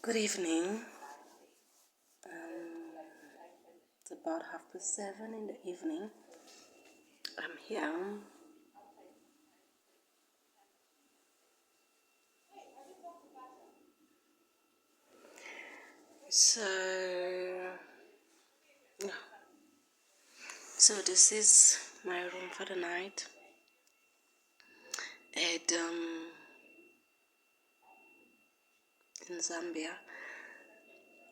Good evening. It's about 7:30 in the evening. I'm here. So this is my room for the night at in Zambia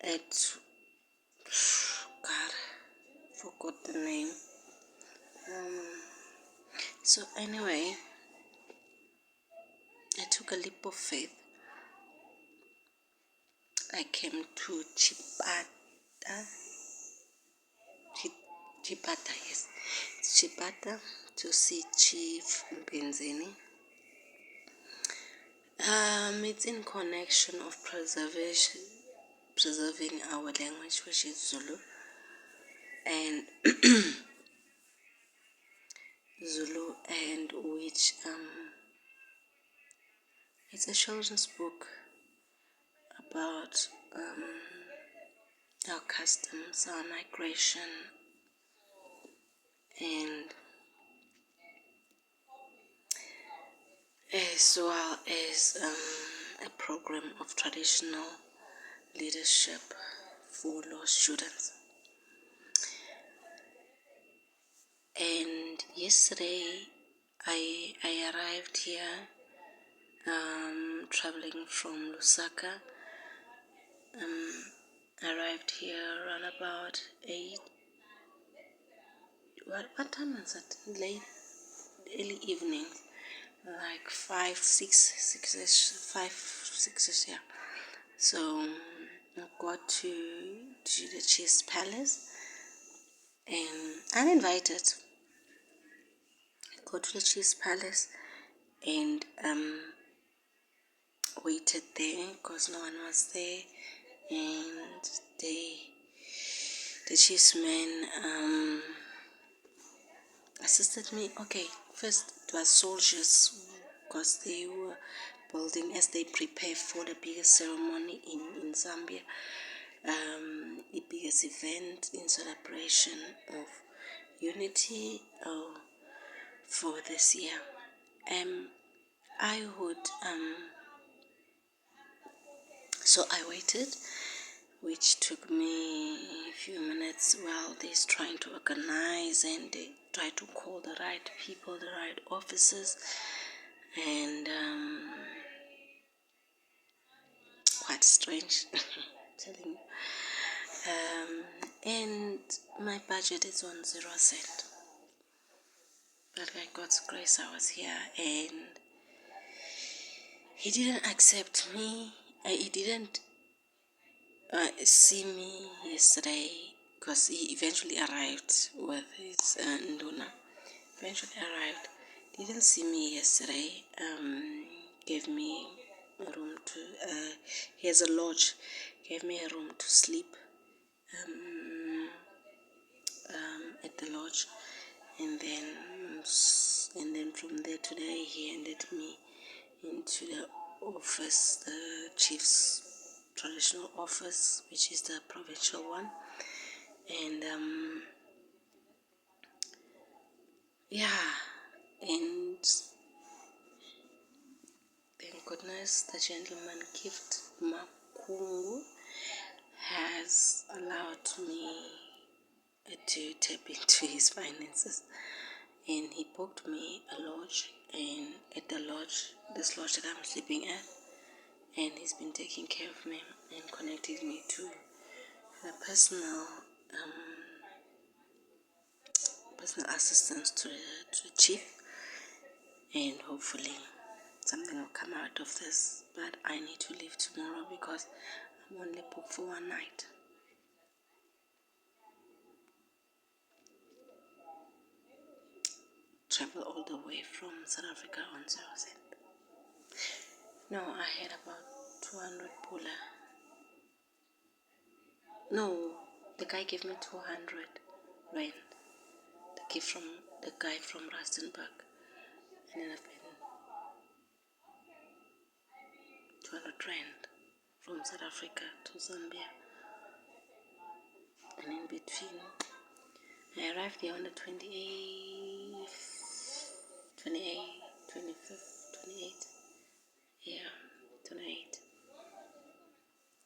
at God, forgot the name. So anyway, I took a leap of faith. I came to Chipata, yes, Chipata to see Chief Benzini. It's in connection of preserving our language, which is Zulu, and which it's a children's book about our customs, our migration, and as well as a program of traditional leadership for lost students. And yesterday I arrived here, traveling from Lusaka. Arrived here around about 8. What time was it? Early evening, like 5, 6, 5, 6, yeah. So I got to the Chief's Palace, and uninvited. I got to the Chief's Palace and waited there because no one was there, and the Chief's men assisted me. Okay, first it was soldiers because they were building as they prepare for the biggest ceremony in Zambia, the biggest event in celebration of unity for this year. So I waited, which took me a few minutes while they're trying to organize and they try to call the right people, the right officers, and quite strange, telling you. And my budget is on 0 cent, but by God's grace I was here, and he didn't accept me. He didn't see me yesterday because he eventually arrived with his Nduna. Eventually arrived. Didn't see me yesterday. Gave me a room to. He has a lodge. Gave me a room to sleep. At the lodge, and then from there today he handed me into the office, the chief's traditional office, which is the provincial one, and and thank goodness the gentleman Gift Makungu has allowed me to tap into his finances, and he booked me a lodge, and at the lodge, this lodge that I'm sleeping at, and he's been taking care of me and connected me to the personal assistance to the chief, and hopefully something will come out of this. But I need to leave tomorrow because I'm only booked for one night. Travel all the way from South Africa on 0 cent. No, I had about 200 pula. No, the guy gave me 200 rand. The gift from the guy from Rustenburg. And then I've been 200 rand from South Africa to Zambia. And in between, I arrived here on the 28th, 28th, yeah, 28th.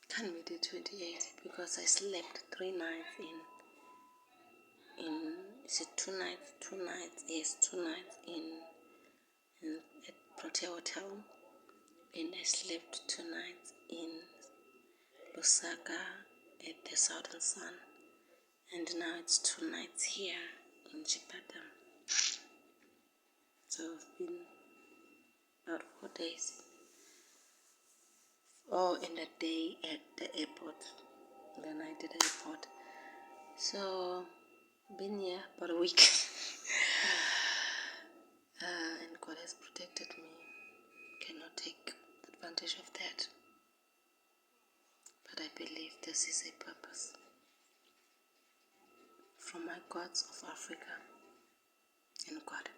Can't be the 28th because I slept 3 nights is it 2 nights? 2 nights, yes, 2 nights at Protea Hotel, and I slept 2 nights in Lusaka at the Southern Sun, and now it's 2 nights here in Chipata. So it's been about 4 days. Oh, and a day at the airport, the night at the airport. So, been here about a week. And God has protected me. Cannot take advantage of that. But I believe this is a purpose from my gods of Africa and God.